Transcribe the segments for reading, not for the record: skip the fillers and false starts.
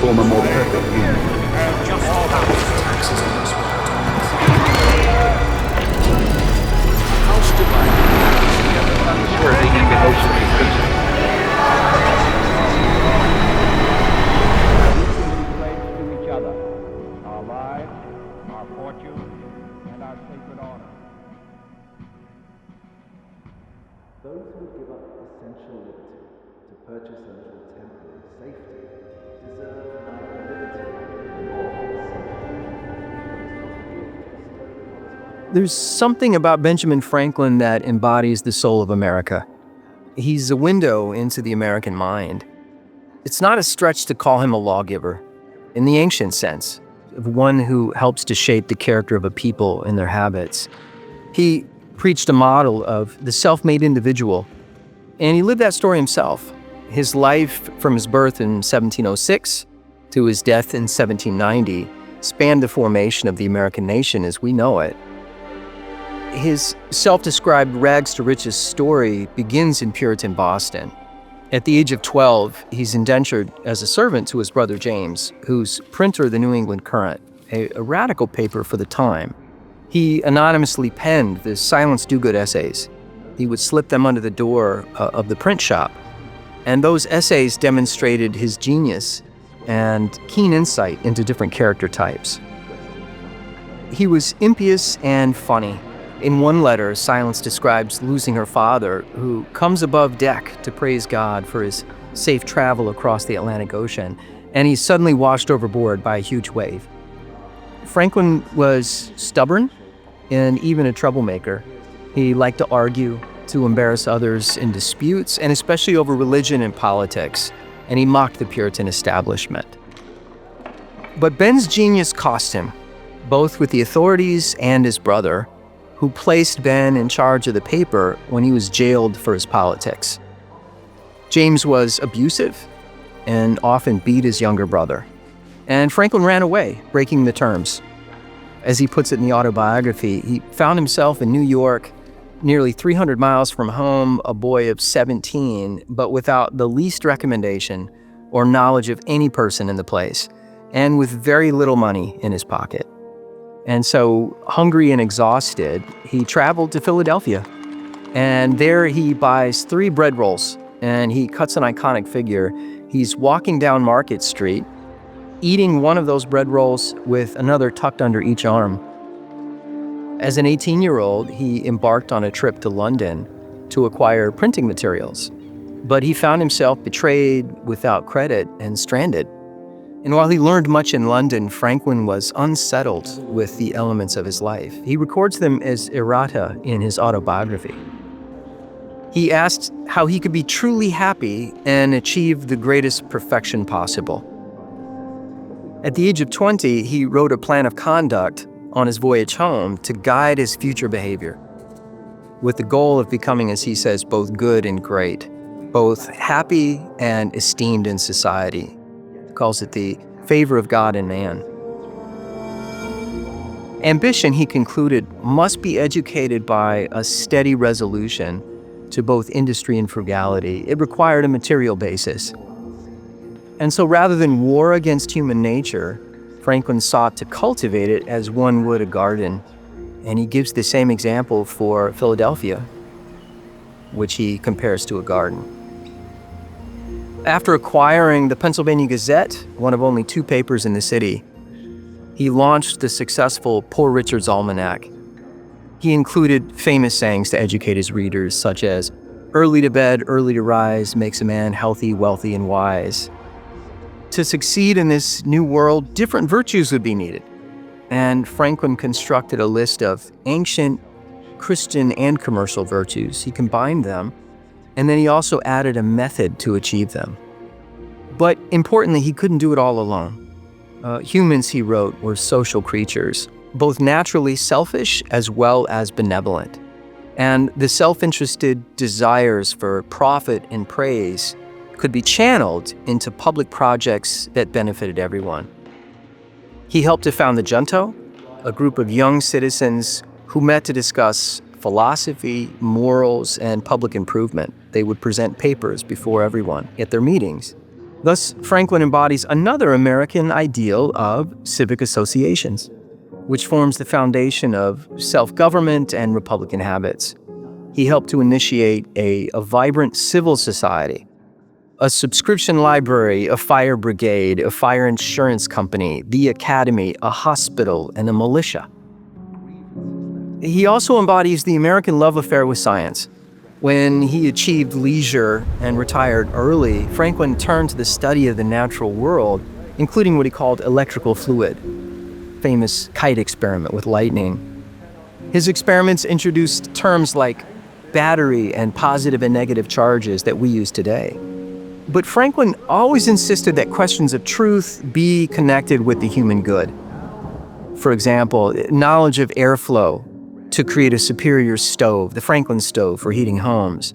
form a more perfect union. Taxes on us. House divided. Where they can be emotionally present. To each other, our lives, our fortune, and our sacred honor. Those who would give up essential liberty to purchase a little temporary safety deserve neither liberty nor safety. There's something about Benjamin Franklin that embodies the soul of America. He's a window into the American mind. It's not a stretch to call him a lawgiver, in the ancient sense, of one who helps to shape the character of a people and their habits. He preached a model of the self-made individual, and he lived that story himself. His life from his birth in 1706 to his death in 1790 spanned the formation of the American nation as we know it. His self-described rags to riches story begins in Puritan Boston. At the age of 12, he's indentured as a servant to his brother James, who's printer of the New England Courant, a radical paper for the time. He anonymously penned the Silence Do-Good essays. He would slip them under the door of the print shop. And those essays demonstrated his genius and keen insight into different character types. He was impious and funny. In one letter, Silence describes losing her father, who comes above deck to praise God for his safe travel across the Atlantic Ocean, and he's suddenly washed overboard by a huge wave. Franklin was stubborn and even a troublemaker. He liked to argue, to embarrass others in disputes, and especially over religion and politics, and he mocked the Puritan establishment. But Ben's genius cost him, both with the authorities and his brother, who placed Ben in charge of the paper when he was jailed for his politics. James was abusive and often beat his younger brother. And Franklin ran away, breaking the terms. As he puts it in the autobiography, he found himself in New York, nearly 300 miles from home, a boy of 17, but without the least recommendation or knowledge of any person in the place, and with very little money in his pocket. And so, hungry and exhausted, he traveled to Philadelphia. And there he buys 3 bread rolls, and he cuts an iconic figure. He's walking down Market Street, eating one of those bread rolls with another tucked under each arm. As an 18-year-old, he embarked on a trip to London to acquire printing materials. But he found himself betrayed, without credit, and stranded. And while he learned much in London, Franklin was unsettled with the elements of his life. He records them as errata in his autobiography. He asked how he could be truly happy and achieve the greatest perfection possible. At the age of 20, he wrote a plan of conduct on his voyage home to guide his future behavior, with the goal of becoming, as he says, both good and great, both happy and esteemed in society. Calls it the favor of God and man. Ambition, he concluded, must be educated by a steady resolution to both industry and frugality. It required a material basis. And so rather than war against human nature, Franklin sought to cultivate it as one would a garden. And he gives the same example for Philadelphia, which he compares to a garden. After acquiring the Pennsylvania Gazette, one of only 2 papers in the city, he launched the successful Poor Richard's Almanac. He included famous sayings to educate his readers, such as, "Early to bed, early to rise makes a man healthy, wealthy, and wise." To succeed in this new world, different virtues would be needed. And Franklin constructed a list of ancient Christian and commercial virtues. He combined them, and then he also added a method to achieve them. But importantly, he couldn't do it all alone. Humans, he wrote, were social creatures, both naturally selfish as well as benevolent. And the self-interested desires for profit and praise could be channeled into public projects that benefited everyone. He helped to found the Junto, a group of young citizens who met to discuss philosophy, morals, and public improvement. They would present papers before everyone at their meetings. Thus, Franklin embodies another American ideal of civic associations, which forms the foundation of self-government and Republican habits. He helped to initiate a vibrant civil society, a subscription library, a fire brigade, a fire insurance company, the academy, a hospital, and a militia. He also embodies the American love affair with science. When he achieved leisure and retired early, Franklin turned to the study of the natural world, including what he called electrical fluid, famous kite experiment with lightning. His experiments introduced terms like battery and positive and negative charges that we use today. But Franklin always insisted that questions of truth be connected with the human good. For example, knowledge of airflow to create a superior stove, the Franklin stove for heating homes.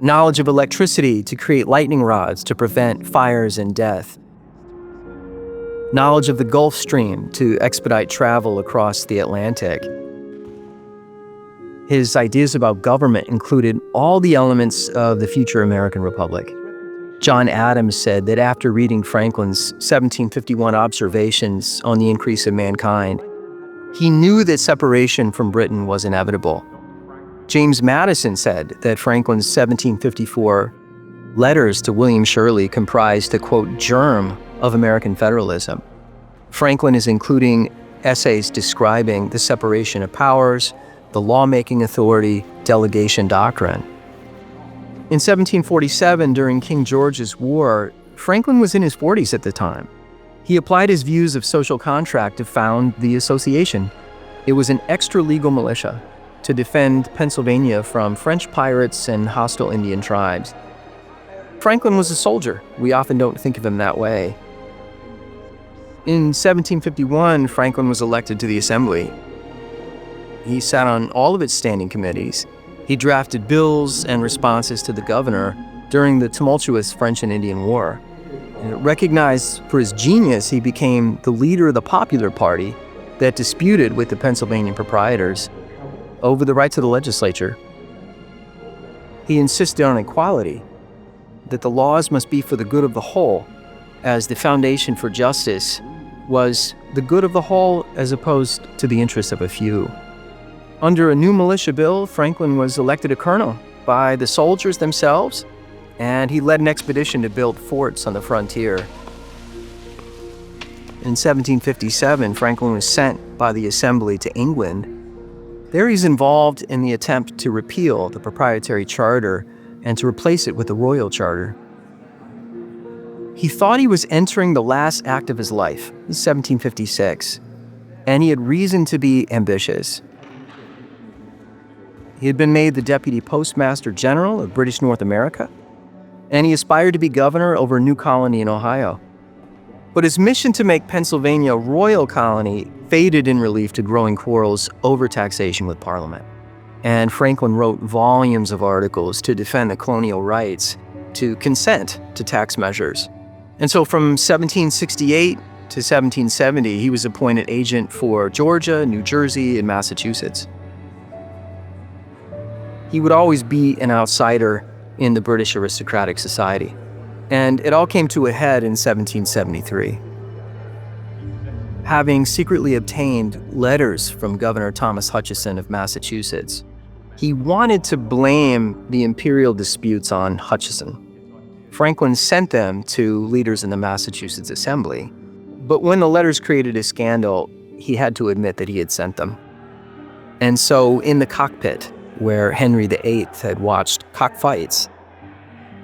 Knowledge of electricity to create lightning rods to prevent fires and death. Knowledge of the Gulf Stream to expedite travel across the Atlantic. His ideas about government included all the elements of the future American Republic. John Adams said that after reading Franklin's 1751 observations on the increase of mankind, he knew that separation from Britain was inevitable. James Madison said that Franklin's 1754 letters to William Shirley comprised the, quote, germ of American federalism. Franklin is including essays describing the separation of powers, the lawmaking authority, delegation doctrine. In 1747, during King George's War, Franklin was in his 40s at the time. He applied his views of social contract to found the association. It was an extra-legal militia to defend Pennsylvania from French pirates and hostile Indian tribes. Franklin was a soldier. We often don't think of him that way. In 1751, Franklin was elected to the Assembly. He sat on all of its standing committees. He drafted bills and responses to the governor during the tumultuous French and Indian War. Recognized for his genius, he became the leader of the Popular Party that disputed with the Pennsylvania proprietors over the rights of the legislature. He insisted on equality, that the laws must be for the good of the whole, as the foundation for justice was the good of the whole as opposed to the interests of a few. Under a new militia bill, Franklin was elected a colonel by the soldiers themselves, and he led an expedition to build forts on the frontier. In 1757, Franklin was sent by the Assembly to England. There he's involved in the attempt to repeal the proprietary charter and to replace it with the royal charter. He thought he was entering the last act of his life, 1756, and he had reason to be ambitious. He had been made the Deputy Postmaster General of British North America, and he aspired to be governor over a new colony in Ohio. But his mission to make Pennsylvania a royal colony faded in relief to growing quarrels over taxation with Parliament. And Franklin wrote volumes of articles to defend the colonial rights to consent to tax measures. And so from 1768 to 1770, he was appointed agent for Georgia, New Jersey, and Massachusetts. He would always be an outsider in the British aristocratic society. And it all came to a head in 1773. Having secretly obtained letters from Governor Thomas Hutchinson of Massachusetts, he wanted to blame the imperial disputes on Hutchinson. Franklin sent them to leaders in the Massachusetts Assembly, but when the letters created a scandal, he had to admit that he had sent them. And so in the cockpit, where Henry VIII had watched cockfights,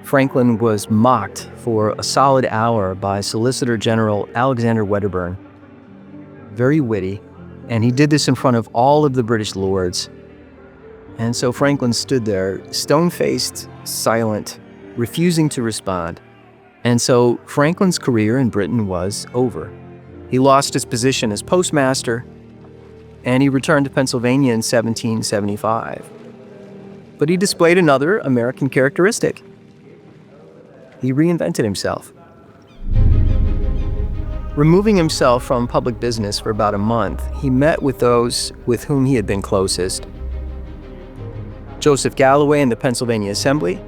Franklin was mocked for a solid hour by Solicitor General Alexander Wedderburn. Very witty, and he did this in front of all of the British lords. And so Franklin stood there, stone-faced, silent, refusing to respond. And so Franklin's career in Britain was over. He lost his position as postmaster, and he returned to Pennsylvania in 1775. But he displayed another American characteristic. He reinvented himself. Removing himself from public business for about a month, he met with those with whom he had been closest. Joseph Galloway in the Pennsylvania Assembly,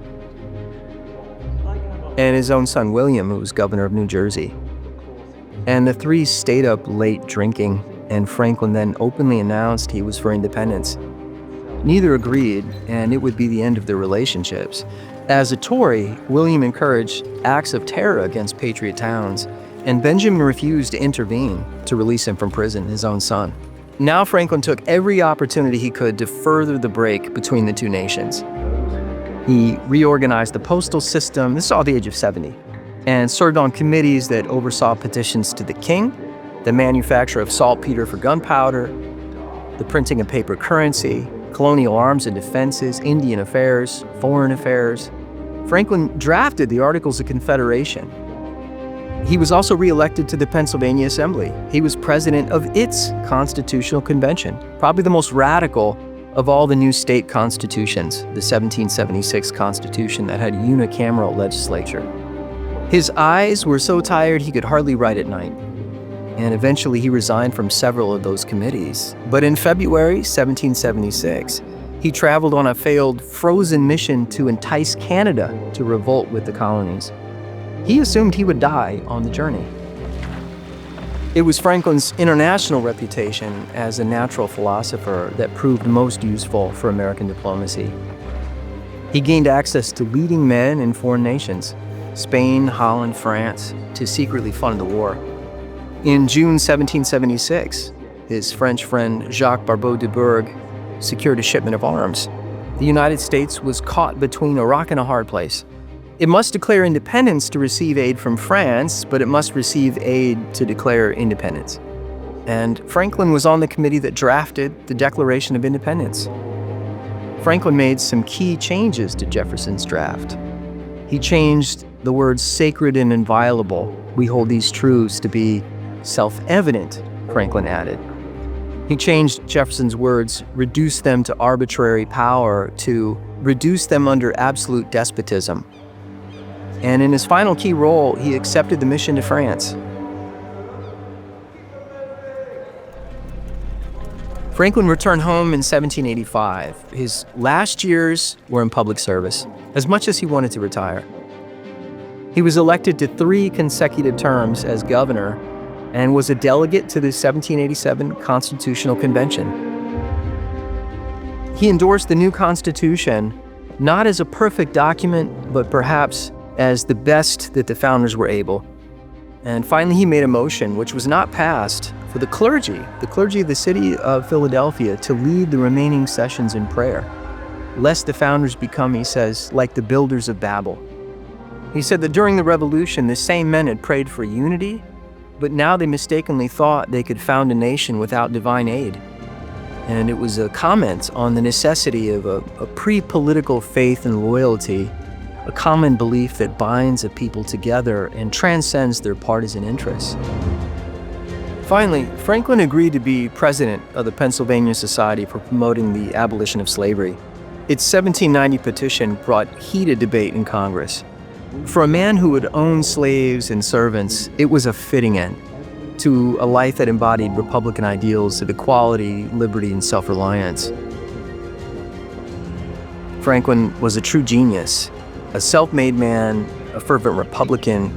and his own son William, who was governor of New Jersey. And the three stayed up late drinking, and Franklin then openly announced he was for independence. Neither agreed, and it would be the end of their relationships. As a Tory, William encouraged acts of terror against patriot towns, and Benjamin refused to intervene to release him from prison, his own son. Now Franklin took every opportunity he could to further the break between the two nations. He reorganized the postal system, this is all the age of 70, and served on committees that oversaw petitions to the king, the manufacture of saltpeter for gunpowder, the printing of paper currency, colonial arms and defenses, Indian affairs, foreign affairs. Franklin drafted the Articles of Confederation. He was also re-elected to the Pennsylvania Assembly. He was president of its Constitutional Convention, probably the most radical of all the new state constitutions, the 1776 Constitution that had unicameral legislature. His eyes were so tired he could hardly write at night, and eventually he resigned from several of those committees. But in February 1776, he traveled on a failed frozen mission to entice Canada to revolt with the colonies. He assumed he would die on the journey. It was Franklin's international reputation as a natural philosopher that proved most useful for American diplomacy. He gained access to leading men in foreign nations, Spain, Holland, France, to secretly fund the war. In June 1776, his French friend Jacques Barbeau de Bourg secured a shipment of arms. The United States was caught between a rock and a hard place. It must declare independence to receive aid from France, but it must receive aid to declare independence. And Franklin was on the committee that drafted the Declaration of Independence. Franklin made some key changes to Jefferson's draft. He changed the words sacred and inviolable. We hold these truths to be self-evident, Franklin added. He changed Jefferson's words, reduce them to arbitrary power, to reduce them under absolute despotism. And in his final key role, he accepted the mission to France. Franklin returned home in 1785. His last years were in public service, as much as he wanted to retire. He was elected to 3 consecutive terms as governor and was a delegate to the 1787 Constitutional Convention. He endorsed the new Constitution not as a perfect document, but perhaps as the best that the founders were able. And finally, he made a motion, which was not passed, for the clergy of the city of Philadelphia to lead the remaining sessions in prayer, lest the founders become, he says, like the builders of Babel. He said that during the Revolution, the same men had prayed for unity, but now they mistakenly thought they could found a nation without divine aid. And it was a comment on the necessity of a pre-political faith and loyalty, a common belief that binds a people together and transcends their partisan interests. Finally, Franklin agreed to be president of the Pennsylvania Society for Promoting the Abolition of Slavery. Its 1790 petition brought heated debate in Congress. For a man who had owned slaves and servants, it was a fitting end to a life that embodied Republican ideals of equality, liberty, and self-reliance. Franklin was a true genius, a self-made man, a fervent Republican,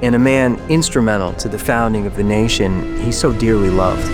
and a man instrumental to the founding of the nation he so dearly loved.